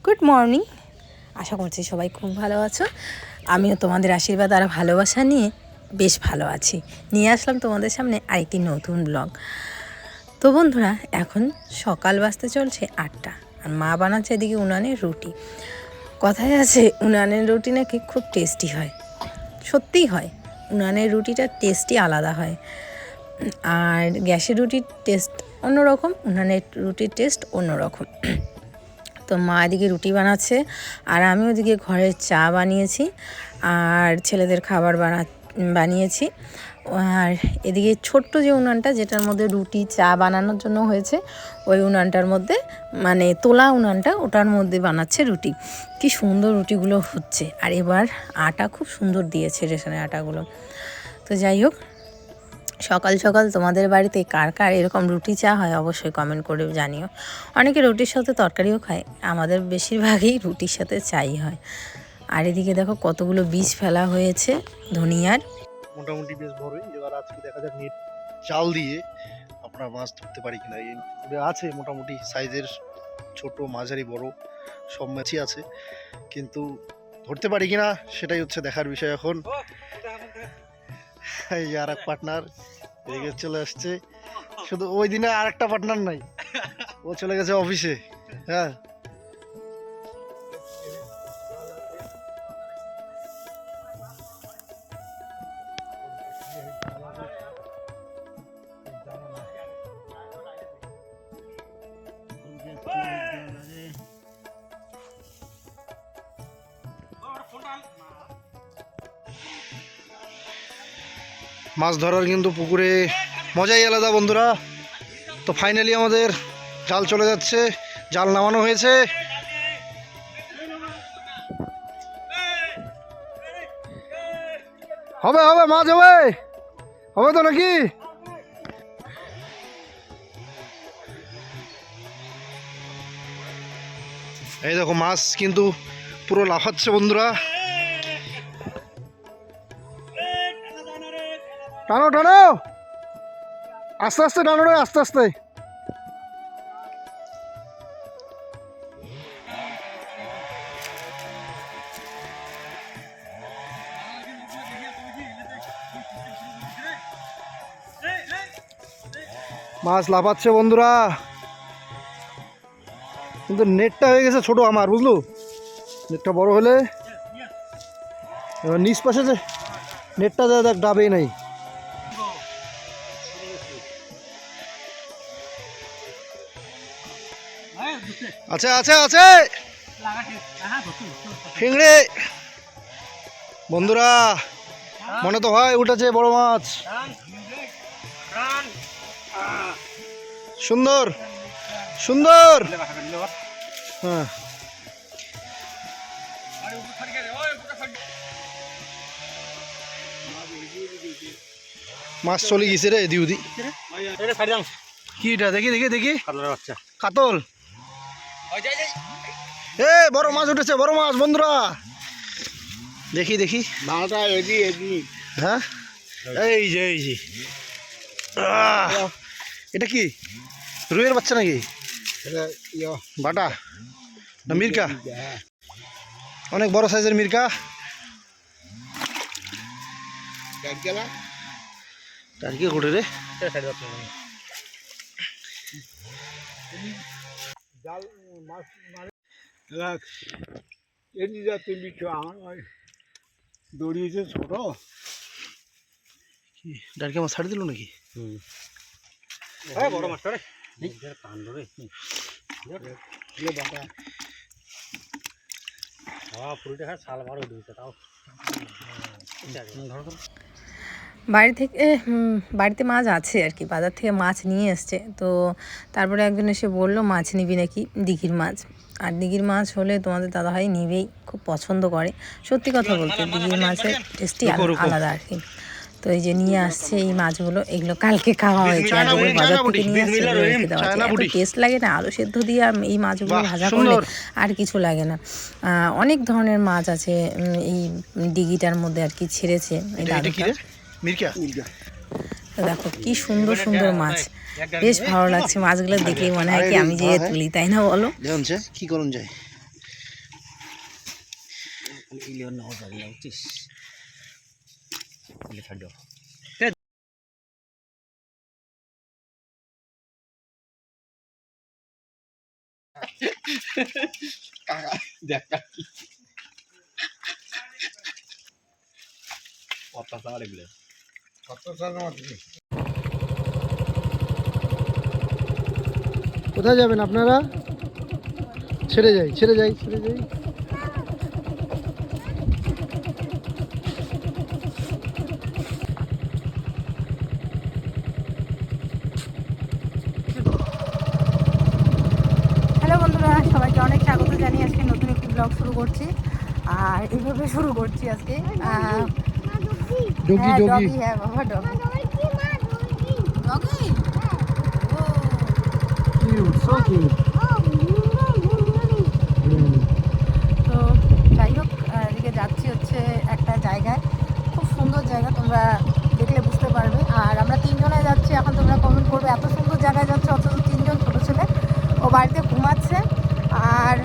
Good morning. আশা করছি সবাই খুব ভালো আছো। আমিও তোমাদের আশীর্বাদ আর ভালোবাসা নিয়ে বেশ ভালো আছি। নিয়ে আসলাম তোমাদের সামনে আরেকটি নতুন ব্লগ। তো বন্ধুরা, এখন সকাল বাজতে চলছে 8টা, আর মা বানাচ্ছে এদিকে উনানের রুটি। কথায় আছে উনানের রুটি নাকি খুব টেস্টি হয়। সত্যিই হয়, উনানের রুটিটা টেস্টি আলাদা হয়। আর গ্যাসের রুটির টেস্ট অন্যরকম, উনানের রুটির টেস্ট অন্যরকম। তো মা এদিকে রুটি বানাচ্ছে, আর আমি ওদিকে ঘরের চা বানিয়েছি আর ছেলেদের খাবার বানিয়েছি। আর এদিকে ছোট্ট যে উনানটা, যেটার মধ্যে রুটি চা বানানোর জন্য হয়েছে, ওই উনানটার মধ্যে, মানে তোলা উনানটা, ওটার মধ্যে বানাচ্ছে রুটি। কি সুন্দর রুটিগুলো হচ্ছে। আর এবার আটা খুব সুন্দর দিয়েছে, রেশনের আটাগুলো। তো যাই হোক, সকাল সকাল তোমাদের বাড়িতে কার কার এরকম রুটি চা হয় অবশ্যই কমেন্ট করে জানিও। অনেকে রুটির সাথে তরকারিও খায়, আমাদের বেশিরভাগই রুটির সাথে চাই হয়। আর এদিকে দেখো কতগুলো বীজ ফেলা হয়েছে ধনিয়ার। মোটামুটি বেশ বড়ই। এবার আজকে দেখা যাক নেট জাল দিয়ে আমরা মাছ ধরতে পারি কিনা। এই পুকুরে আছে মোটামুটি সাইজের, ছোট মাঝারি বড় সব মাছই আছে, কিন্তু ধরতে পারি কিনা সেটাই হচ্ছে দেখার বিষয় এখন। এই আর এক পার্টনার এদিকে চলে আসছে, শুধু ওই দিনে আর একটা পার্টনার নাই, ও চলে গেছে অফিসে। হ্যাঁ, মাছ ধরার কিন্তু পুকুরে মজাই আলাদা বন্ধুরা। তো ফাইনালি আমাদের জাল চলে যাচ্ছে, জাল নামানো হয়েছে। হবে হবে মাছ হবে, হবে তো নাকি? এই দেখো মাছ কিন্তু পুরো লাফাচ্ছে বন্ধুরা। টানো টানো, আস্তে আস্তে টানো রে, আস্তে আস্তে। মাছ লাফাচ্ছে বন্ধুরা, কিন্তু নেটটা হয়ে গেছে ছোট আমার, বুঝলো? নেটটা বড় হলে এবার নিচ পাশে যে নেটটা দেখ ডাবেই নাই। আছে আছে আছে ফিংড়ে বন্ধুরা, মনে তো হয় উঠেছে বড় মাছ। সুন্দর সুন্দর। হ্যাঁ, মাছ চলে গেছে রে এদি উদি। কি এটা? দেখি দেখি দেখি, কাতল। এ বড় মাছ উঠেছে, বড় মাছ বন্ধুরা, দেখি দেখি। হ্যাঁ, এই যে এই যে, এটা কি রুইয়ের বাচ্চা নাকি? বাটা না মির্কা? অনেক বড় সাইজের মির্কা। টার্কি ঘুরে রে। দড়িয়েছে ছোট, টার্কি মাছ ছাড়ি দিল নাকি? বড় মাছ বাড়িতে মাছ আছে আর কি, বাজার থেকে মাছ নিয়ে এসছে। তো তারপরে একজন এসে বলল মাছ নিবি নাকি, দিঘির মাছ। আর দিঘির মাছ হলে তোমাদের দাদাভাই নিবেই, খুব পছন্দ করে। সত্যি কথা বলতে দিঘির মাছের টেস্টই আলাদা আর কি। তো এই যে নিয়ে আসছে এই মাছগুলো, এগুলো কালকে খাওয়া হয়েছে, আর যেগুলো বাজার থেকে নিয়ে আসছে এগুলো রেখে দেওয়া হয়েছে। এত টেস্ট লাগে না আলু সেদ্ধ দিয়ে আর এই মাছগুলো ভাজা করলে, আর কিছু লাগে না। অনেক ধরনের মাছ আছে এই দিঘিটার মধ্যে আর কি, ছেড়েছে এই দাদুটা। দেখো কি সুন্দর সুন্দর মাছ, বেশ ভালো লাগছে মাছগুলো দেখলেই মনে হয় কি আমি যে তুলি, তাই না বলো? কি করুন যায়, Ilion na ako ng cheese. Delikado. Kakak. Apa salah beli? কোথায় যাবেন আপনারা? ছেড়ে যাই ছেড়ে যাই ছেড়ে যাই। হ্যালো বন্ধুরা, সবাইকে অনেক স্বাগত জানিয়ে আজকে নতুন একটি ব্লগ শুরু করছি। আর এইভাবে শুরু করছি আজকে। ডগি হ্যাঁ ডগি ডগি, হ্যাঁ বাবা doggy doggy. Cute so cute. তো যাই হোক, এদিকে যাচ্ছি হচ্ছে একটা জায়গায়, খুব সুন্দর জায়গা, তোমরা দেখলে বুঝতে পারবে। আর আমরা তিনজনে যাচ্ছি। এখন তোমরা কমেন্ট করবে এত সুন্দর জায়গায় যাচ্ছে অথচ তিনজন, ছোটো ছেলে ও বাড়িতে ঘুমাচ্ছে। আর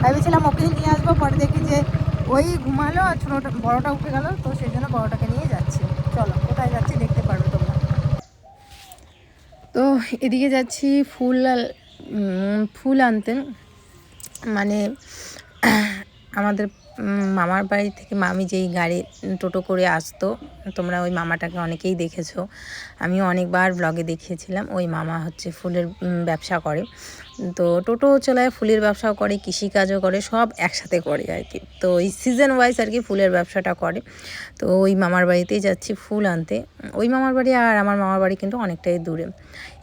ভেবেছিলাম ওকেই নিয়ে আসবো, পরে দেখি যে ওই ঘুমালো আর ছোটোটা বড়োটা উঠে গেল, তো সেই জন্য বড়োটাকে নিয়ে যাচ্ছি। চলো কোথায় যাচ্ছি দেখতে পারবে তোমরা। তো এদিকে যাচ্ছি ফুল আনতে, মানে আমাদের মামার বাড়ি থেকে মামি যেই গাড়ি টোটো করে আসতো, তোমরা ওই মামাটাকে অনেকেই দেখেছো, আমিও অনেকবার ব্লগে দেখিয়েছিলাম। ওই মামা হচ্ছে ফুলের ব্যবসা করে, তো টোটো চালায়, ফুলের ব্যবসাও করে, কৃষিকাজও করে, সব একসাথে করে আর কি। তো ওই সিজন ওয়াইজ আর কি ফুলের ব্যবসাটা করে। তো ওই মামার বাড়িতেই যাচ্ছি ফুল আনতে। ওই মামার বাড়ি আর আমার মামার বাড়ি কিন্তু অনেকটাই দূরে।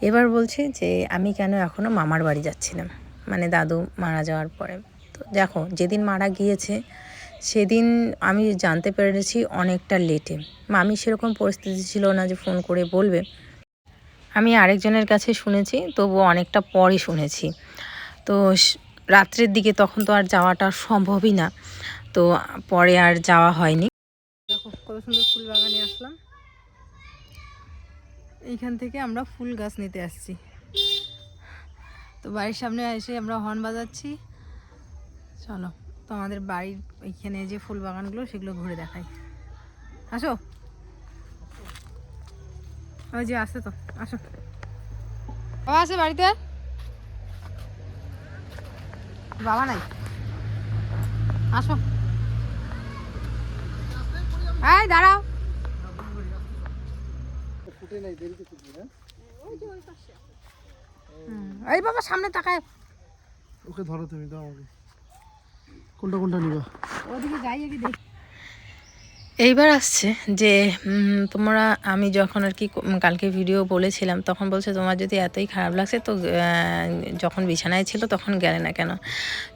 এবার বলছি যে আমি কেন এখনও মামার বাড়ি যাচ্ছিলাম, মানে দাদু মারা যাওয়ার পরে। তো দেখো, যেদিন মারা গিয়েছে সেদিন আমি জানতে পেরেছি অনেকটা লেটে। মামি সেরকম পরিস্থিতি ছিল না যে ফোন করে বলবে। আমি আরেকজনের কাছে শুনেছি, তবুও অনেকটা পরে শুনেছি। তো রাত্রের দিকে তখন তো আর যাওয়াটা সম্ভবই না, তো পরে আর যাওয়া হয়নি। দেখো কত সুন্দর ফুল বাগানে আসলাম। এইখান থেকে আমরা ফুল গাছ নিতে আসছি। তো বাড়ির সামনে এসে আমরা হর্ন বাজাচ্ছি। চলো তো আমাদের বাড়ির এইখানে যে ফুল বাগানগুলো সেগুলো ঘুরে দেখাই। আসো, ওই যে আসে, তো আসো। বাবা আছে বাড়িতে? বাবা নাই, আসো। এই দাঁড়াও। ফুটে নাই, দেরিতে ফুটবে। হ্যাঁ এই বাবা সামনে তাকায়। ওকে ধরো, তুমি দাও আমাকে। কোনটা কোনটা নিবা? ওদিকে যাই আগে দেখ। এইবার আসছে যে তোমরা, আমি যখন আর কি কালকে ভিডিও বলেছিলাম তখন বলছে তোমার যদি এতই খারাপ লাগছে তো যখন বিছানায় ছিল তখন গেলে না কেন।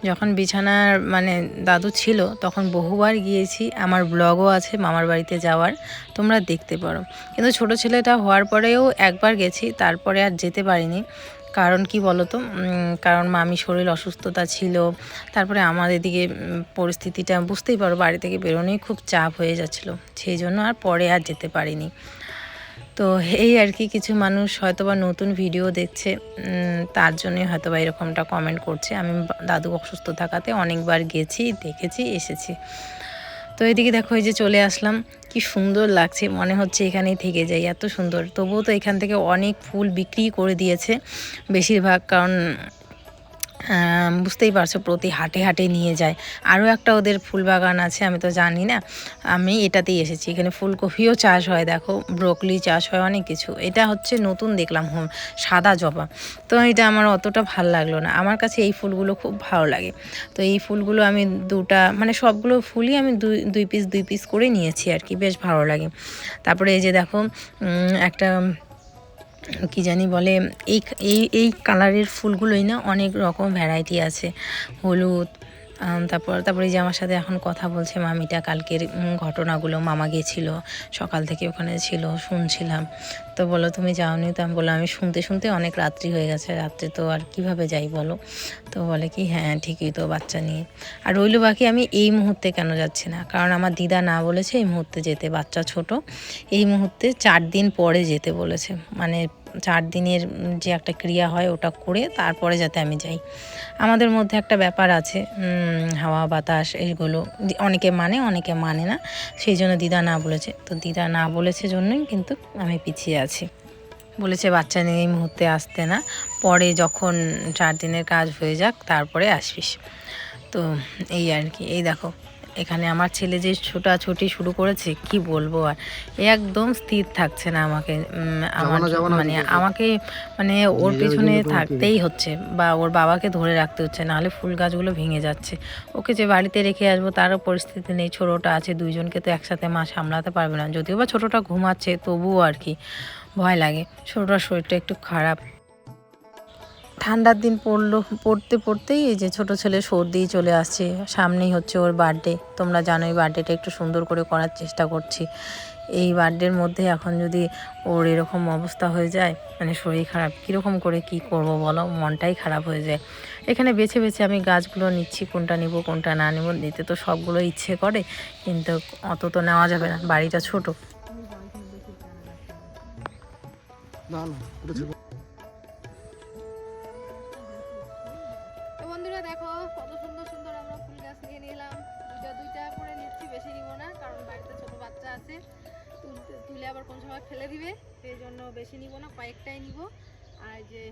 যখন বিছানার মানে দাদু ছিল তখন বহুবার গিয়েছি, আমার ব্লগও আছে মামার বাড়িতে যাওয়ার, তোমরা দেখতে পারো। কিন্তু ছোট ছেলেটা হওয়ার পরেও একবার গেছি, তারপরে আর যেতে পারিনি। কারণ কি বলো তো, কারণ মামি শরীর অসুস্থতা ছিল, তারপরে আমার এদিকে পরিস্থিতিটা বুঝতেই পারো, বাড়ি থেকে বেরোনোই খুব চাপ হয়ে যাচ্ছিলো, সেই জন্য আর পরে আর যেতে পারিনি। তো এই আর কি, কিছু মানুষ হয়তোবা নতুন ভিডিও দেখছে, তার জন্যই হয়তোবা এরকমটা কমেন্ট করছে। আমি দাদু অসুস্থ থাকাতে অনেকবার গেছি, দেখেছি, এসেছি। তো এদিকে দেখো, এই যে চলে আসলাম, কি সুন্দর লাগছে, মনে হচ্ছে এখানেই থেকে যাই, এত সুন্দর। তবুও তো এখান থেকে অনেক ফুল বিক্রি করে দিয়েছে বেশিরভাগ, কারণ বুঝতেই পারছো প্রতি হাটে হাটে নিয়ে যায়। আরও একটা ওদের ফুল বাগান আছে, আমি তো জানি না, আমি এটাতেই এসেছি। এখানে ফুলকপিও চাষ হয়, দেখো ব্রোকলি চাষ হয়, অনেক কিছু। এটা হচ্ছে নতুন দেখলাম সাদা জবা, তো এটা আমার অতটা ভালো লাগলো না। আমার কাছে এই ফুলগুলো খুব ভালো লাগে, তো এই ফুলগুলো আমি দুটা, মানে সবগুলো ফুলই আমি দুই পিস করে নিয়েছি আর কি, বেশ ভালো লাগে। তারপরে এই যে দেখো একটা কি জানি বলে, এই এই এই কালারের ফুলগুলোই না অনেক রকম ভ্যারাইটি আছে, হলুদ। তারপরে যে আমার সাথে এখন কথা বলছে মামিটা, কালকের ঘটনাগুলো, মামা গিয়েছিল সকাল থেকে ওখানে ছিল, শুনছিলাম। তো বলো তুমি যাওনি? তো আমি বললাম আমি শুনতে শুনতে অনেক রাত্রি হয়ে গেছে, রাত্রে তো আর কিভাবে যাই বলো। তো বলে কি হ্যাঁ ঠিকই তো, বাচ্চা নিয়ে। আর রইলো বাকি আমি এই মুহূর্তে কেন যাচ্ছি না, কারণ আমার দিদা না বলেছে এই মুহূর্তে যেতে, বাচ্চা ছোট, এই মুহূর্তে 4 দিন পরে যেতে বলেছে, মানে 4 দিনের যে একটা ক্রিয়া হয় ওটা করে তারপরে যাতে আমি যাই। আমাদের মধ্যে একটা ব্যাপার আছে, হাওয়া বাতাস এইগুলো অনেকে মানে অনেকে মানে না, সেই জন্য দিদা না বলেছে। তো দিদা না বলেছে জন্যই কিন্তু আমি পিছিয়ে আছি। বলেছে বাচ্চা নিয়ে এই মুহূর্তে আসতে না, পরে যখন 4 দিনের কাজ হয়ে যাক তারপরে আসবিস। তো এই আর কি। এই দেখো এখানে আমার ছেলে যে ছোটাছুটি শুরু করেছে কি বলবো আর, একদম স্থির থাকছে না আমাকে মানে আমাকে মানে ওর পেছনে থাকতেই হচ্ছে বা ওর বাবাকে ধরে রাখতে হচ্ছে, নাহলে ফুল গাছগুলো ভেঙে যাচ্ছে। ওকে যে বাড়িতে রেখে আসবো তারও পরিস্থিতি নেই, ছোটোটা আছে, দুইজনকে তো একসাথে মা সামলাতে পারবে না। যদিও বা ছোটোটা ঘুমাচ্ছে তবুও আর কি ভয় লাগে, ছোটোটার শরীরটা একটু খারাপ। ঠান্ডার দিন পড়তেই এই যে ছোট ছেলে সর্দি চলে আসছে, সামনেই হচ্ছে ওর বার্থডে। তোমরা জানোই বার্থডেটা একটু সুন্দর করে করার চেষ্টা করছি। এই বার্থডের মধ্যে এখন যদি ওর এরকম অবস্থা হয়ে যায়, মানে শরীর খারাপ, কীরকম করে কি করব বলো, মনটাই খারাপ হয়ে যায়। এখানে বেছে বেছে আমি গাছগুলো নিচ্ছি, কোনটা নিব কোনটা না নেব। নিতে তো সবগুলো ইচ্ছে করে, কিন্তু অত তো নেওয়া যাবে না, বাড়িটা ছোট। না না ওটা ছিল। তো বন্ধুরা দেখো কত সুন্দর সুন্দর আমরা ফুল গাছ নিয়ে নিলাম। দুইটা করে নিচ্ছি, বেশি নিব না, কারণ বাড়িতে ছোট বাচ্চা আছে, তুলে আবার কোন সময় ফেলে দিবে, সেই জন্য বেশি নিব না, কয়েকটাই নিব। আর যে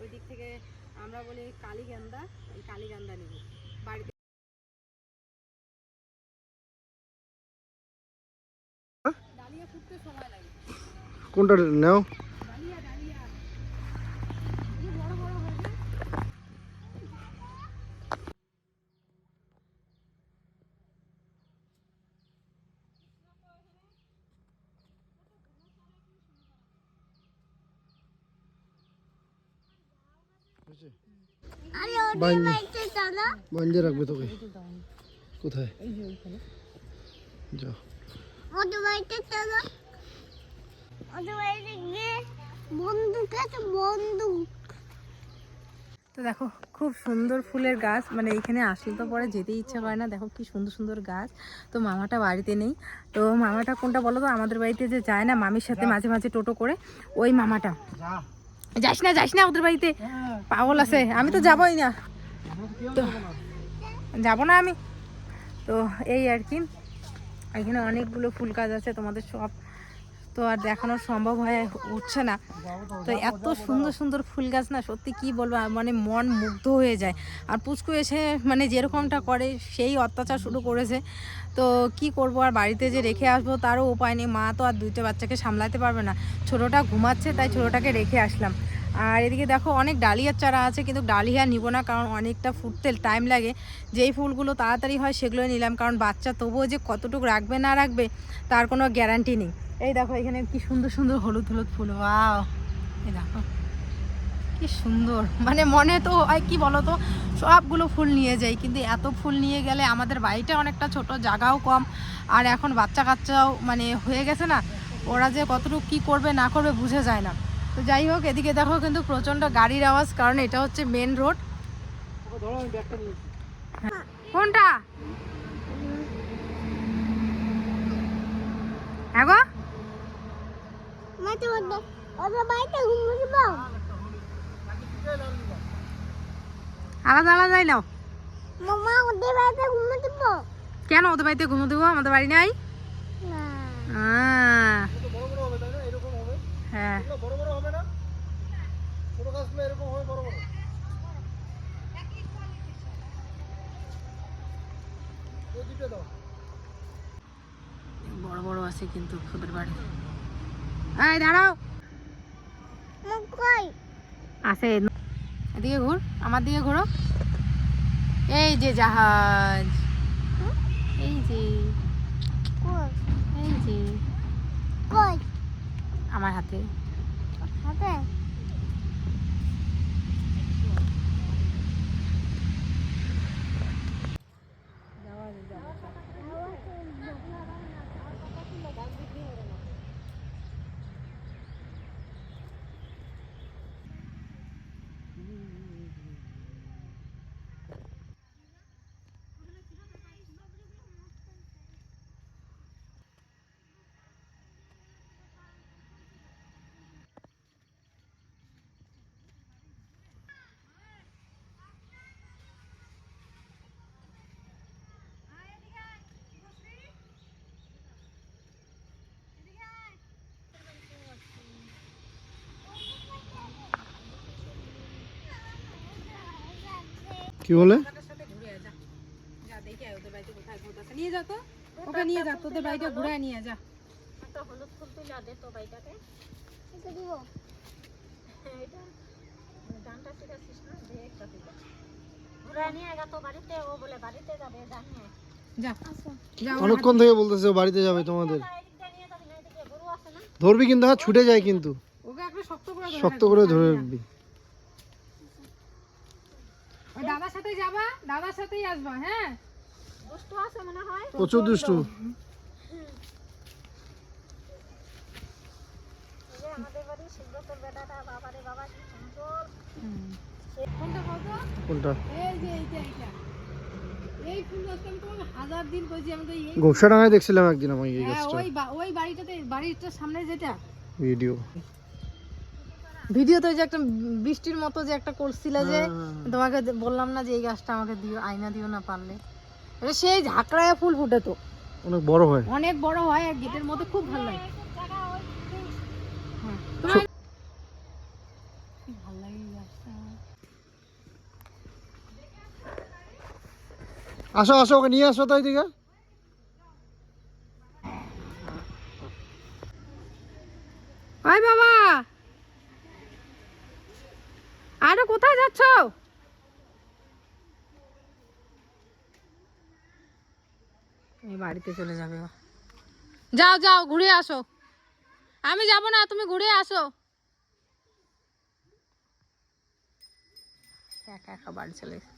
ওই দিক থেকে আমরা বলি কালীগেন্দা, ওই কালীগেন্দা নিব বাড়িতে। ডালিয়া ফুটতে সময় লাগে। কোনটা নাও? ডালিয়া ডালিয়া বড় বড় হয়েছে। বাঞ্জে রাখবে তোকে কোথায়? যাও তো দেখো খুব সুন্দর ফুলের গাছ, মানে এইখানে আসলে তো পরে যেতে ইচ্ছা করে না। দেখো কি সুন্দর সুন্দর গাছ। তো মামাটা বাড়িতে নেই, তো মামাটা কোনটা বলো তো? আমাদের বাড়িতে যে যায় না মামির সাথে মাঝে মাঝে টোটো করে, ওই মামাটা। যাস না ওদের বাড়িতে, পাগল আছে। আমি তো যাবোই না, তো যাবো না আমি। তো এই আর কি, এখানে অনেকগুলো ফুল গাছ আছে, তোমাদের সব তো আর দেখানো সম্ভব হয়ে উঠছে না। তো এত সুন্দর সুন্দর ফুল গাছ না, সত্যি কি বলবো, মানে মন মুগ্ধ হয়ে যায়। আর পুচকু এসে মানে যেরকমটা করে সেই অত্যাচার শুরু করেছে। তো কি করব, আর বাড়িতে যে রেখে আসবো তারও উপায় নেই, মা তো আর দুইটা বাচ্চাকে সামলাতে পারবে না। ছোটোটা ঘুমাচ্ছে, তাই ছোটোটাকে রেখে আসলাম। আর এদিকে দেখো অনেক ডালিয়ার চারা আছে, কিন্তু ডালিয়া নিব না, কারণ অনেকটা ফুটতে টাইম লাগে। যেই ফুলগুলো তাড়াতাড়ি হয় সেগুলোই নিলাম, কারণ বাচ্চা তবুও যে কতটুকু রাখবে না রাখবে তার কোনো গ্যারান্টি নেই। এই দেখো এখানে কি সুন্দর সুন্দর হলুদ হলুদ ফুল, ওয়াও! এই দেখো কি সুন্দর, মানে মনে তো হয় কি বলো তো, সবগুলো ফুল নিয়ে যাই, কিন্তু এত ফুল নিয়ে গেলে আমাদের বাড়িটা অনেকটা ছোট, জায়গাও কম, আর এখন বাচ্চা কাচ্চাও মানে হয়ে গেছে না, ওরা যে কতটুকু কি করবে না করবে বুঝে যায় না। তো যাই হোক, এদিকে দেখো কিন্তু প্রচণ্ড গাড়ির আওয়াজ, কারণ এটা হচ্ছে মেন রোড। কোনটা? হ্যাঁ গো, আলাদা আলাদাই নাও। কেন ওদের বাড়িতে ঘুমো দেবো? আমাদের বাড়ি নাই। হ্যাঁ বড় বড় হবে না, ছোট গাছগুলো এরকম হবে বড় বড়। বড় বড় আছে কিন্তু ওদের বাড়ি। এই দাঁড়াও, আছে এদিকে ঘুর, আমার দিকে ঘুরো। এই যে জাহাজ, এই যে এই যে আমার হাতে। কি বলে? দাদার সাথে ঘুরে আয়, যা যা দেখে আয় ওদের বাড়িতে কোথায় ভূত আছে। নিয়ে যা তো, ওকে নিয়ে যা, তোদের বাড়িতে ঘুরে নিয়ে যা। একটা হলুদ ফুল তুলে দে তো বাইটাতে এটা দিব এটা ডানটা শিখাচ্ছিস না দে একটা তুলে ঘুরে নিয়ে গা তো বাড়িতে ও বলে বাড়িতে যাবে জানিয়ে যা যা অনেকক্ষণ থেকে বলতেছে ও বাড়িতে যাবে তোমাদের। এদিকটা নিয়ে যাবি না এদিকে গরু আছে না ধরবি কিন্তু, হ্যাঁ ছুটে যায় কিন্তু, ওকে একটা শক্ত করে ধরে শক্ত রাখবি, করে ধরে ছাড়বি না। রাখবি। ওই দাদার সাথেই যাবা, দাদার সাথেই আসবা। হ্যাঁ দুষ্টু আছে মনে হয় প্রচুর দুষ্টু। এই যে আমাদের বাড়ি শিবরতর বেটাটা বাবারে বাবা কি সুন্দর কোনটা কত? কোনটা? এই যে এইটা এইটা এই ফুল গাছটা আমি তোমাকে 1000 দিন কইছি, আমি তো এই গোপসাডাঙ্গায় দেখছিলাম একদিন আমি এই হ্যাঁ গাছটা, ওই বাড়িটাতে, বাড়িটার সামনে যেটা ভিডিও। ভিডিওতে যে একটা বৃষ্টির মতো যে একটা করছিল যে তোমাকে বললাম না যে এই গাছটা আমাকে দিও, আয়না দিও না পারলে। এটা সেই ঝাঁকড়ায় ফুল ফুটে তো, অনেক বড় হয়। অনেক বড় হয় আর গেটের মধ্যে খুব ভালো লাগে। জায়গা ওই হ্যাঁ তোমার কি ভালো লাগে এই গাছটা। আসো আসো, ওকে নিয়ে আসো তো এইদিকে। ওই বাবা, আরে কোথায় যাচ্ছ? এই বাড়িতে চলে যাবে ও। যাও যাও ঘুরে আসো, আমি যাব না, তুমি ঘুরে আসো। একা একা বাড়ি চলে গেছে।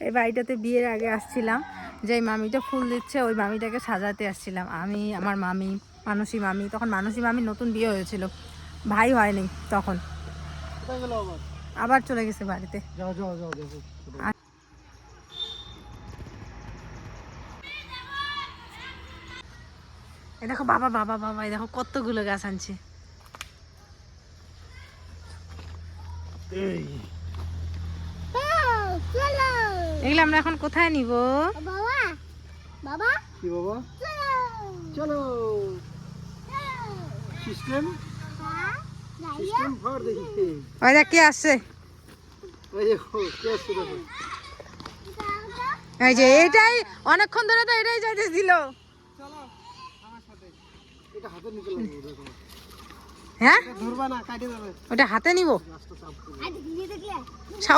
এই বাড়িটাতে বিয়ের আগে আসছিলাম, যে মামিটা ফুল দিচ্ছে ওই মামিটাকে সাজাতে আসছিলাম আমি, আমার মামি, মানসী মামি। তখন মানসী মামি নতুন বিয়ে হয়েছিল, ভাই হয়নি তখন, কোথায় গেল আবার? আবার চলে গেছে বাড়িতে। যাও যাও যাও দেখো। এই দেখো বাবা বাবা বাবা, এই দেখো কতগুলো গাছ আনছে। এই চলো এগুলো আমরা এখন কোথায় নিব? বাবা বাবা কি বাবা? চলো সিস্টেম সিস্টেম ফর দেখি। ওই দেখ কে আসছে, ওই দেখো কে আসছে দেখো। এই যে এটাই অনেকক্ষণ ধরে তো এটাই যাইতে দিল। চলো আমার সাথে, এটা হাতে নিতে লাগবে দেখো। হ্যাঁ ধরবা না, কাটে যাবে ওটা হাতে নিব। রাস্তা চাপ করে। আজ দিয়ে দেখলে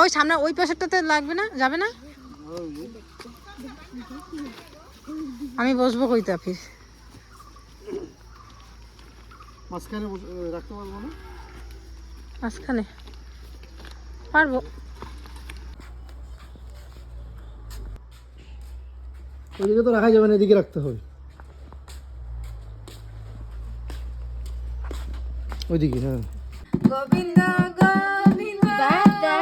ওই সামনে ওই পাশেরটাতে লাগবে না, যাবে না? আমি বসবো কইতা ফির মাঝখানে রাখতে পারবো না? মাঝখানে পারবো। ওইদিকে তো রাখা যাবে না, এদিকে রাখতে হবে। ওইদিকে হ্যাঁ। গোবিন্দ গোবিন্দ দাদা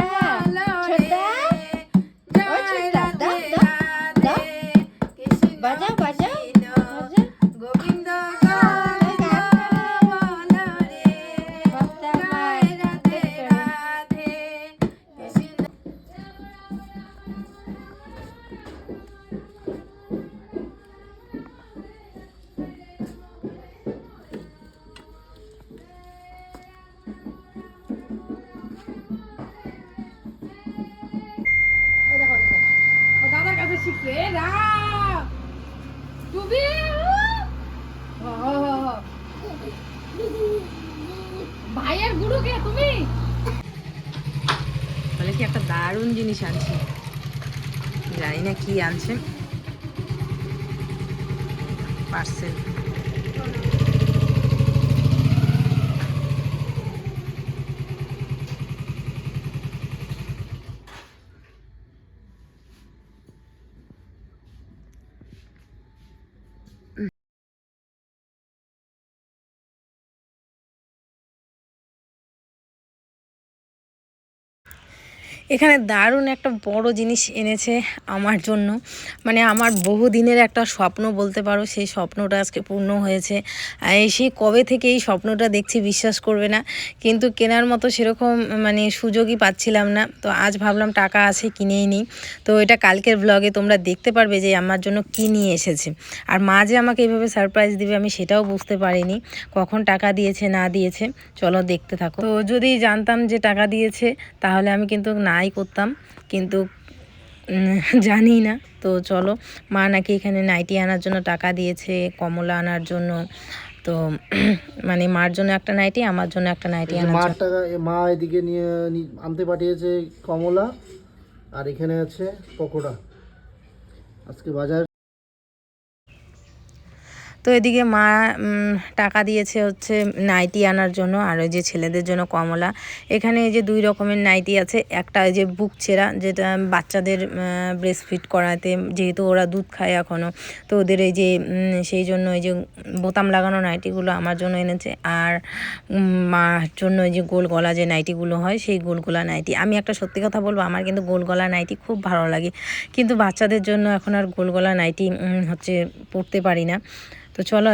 ছোটা ওই ছোটা দাদা দাদা বাজাও বাজাও বাজাও গোবিন্দ দাদার কাছে শিখছে তুমি ভাইয়ের গুরুকে তুমি বলে কি একটা দারুণ জিনিস আনছে, জানি না কি আনছে, পার্সেল। এখানে দারুণ একটা বড় জিনিস এনেছে আমার জন্য, মানে আমার বহু দিনের একটা স্বপ্ন বলতে পারো, সেই স্বপ্নটা আজকে পূর্ণ হয়েছে। সেই কবে থেকে এই স্বপ্নটা দেখছি বিশ্বাস করবে না, কিন্তু কেনার মতো সেরকম মানে সুযোগই পাচ্ছিলাম না। তো আজ ভাবলাম টাকা আছে কিনেই নিই। তো এটা কালকের ব্লগে তোমরা দেখতে পারবে যে আমার জন্য কি নিয়ে এসেছে। আর মা যে আমাকে এইভাবে সারপ্রাইজ দিবে আমি সেটাও বুঝতে পারিনি, কখন টাকা দিয়েছে না দিয়েছে। চলো দেখতে থাকো। তো যদি জানতাম যে টাকা দিয়েছে তাহলে আমি কিন্তু না তাই করতাম, কিন্তু জানি না। তো চলো, মা নাকি এখানে নাইটি আনার জন্য টাকা দিয়েছে, কমলা আনার জন্য। তো মানে মার জন্য একটা নাইটি, আমার জন্য একটা নাইটি আনার মার জন্য। টাকা মা এদিকে নিয়ে আনতে পাঠিয়েছে কমলা, আর এখানে আছে পকোড়া। আজকে বাজার। তো এদিকে মা টাকা দিয়েছে হচ্ছে নাইটি আনার জন্য, আর ওই যে ছেলেদের জন্য কমলা। এখানে এই যে 2 রকমের নাইটি আছে। একটা ওই যে বুক ছেঁড়া, যেটা বাচ্চাদের ব্রেস্ট ফিড করাতে, যেহেতু ওরা দুধ খায় এখনও, তো ওদের এই যে সেই জন্য এই যে বোতাম লাগানো নাইটিগুলো আমার জন্য এনেছে। আর মার জন্য ওই যে গোল গলা যে নাইটিগুলো হয়, সেই গোল গলা নাইটি। আমি একটা সত্যি কথা বলবো, আমার কিন্তু গোল গলা নাইটি খুব ভালো লাগে, কিন্তু বাচ্চাদের জন্য এখন আর গোল গলা নাইটি হচ্ছে পরতে পারি না। তো চলো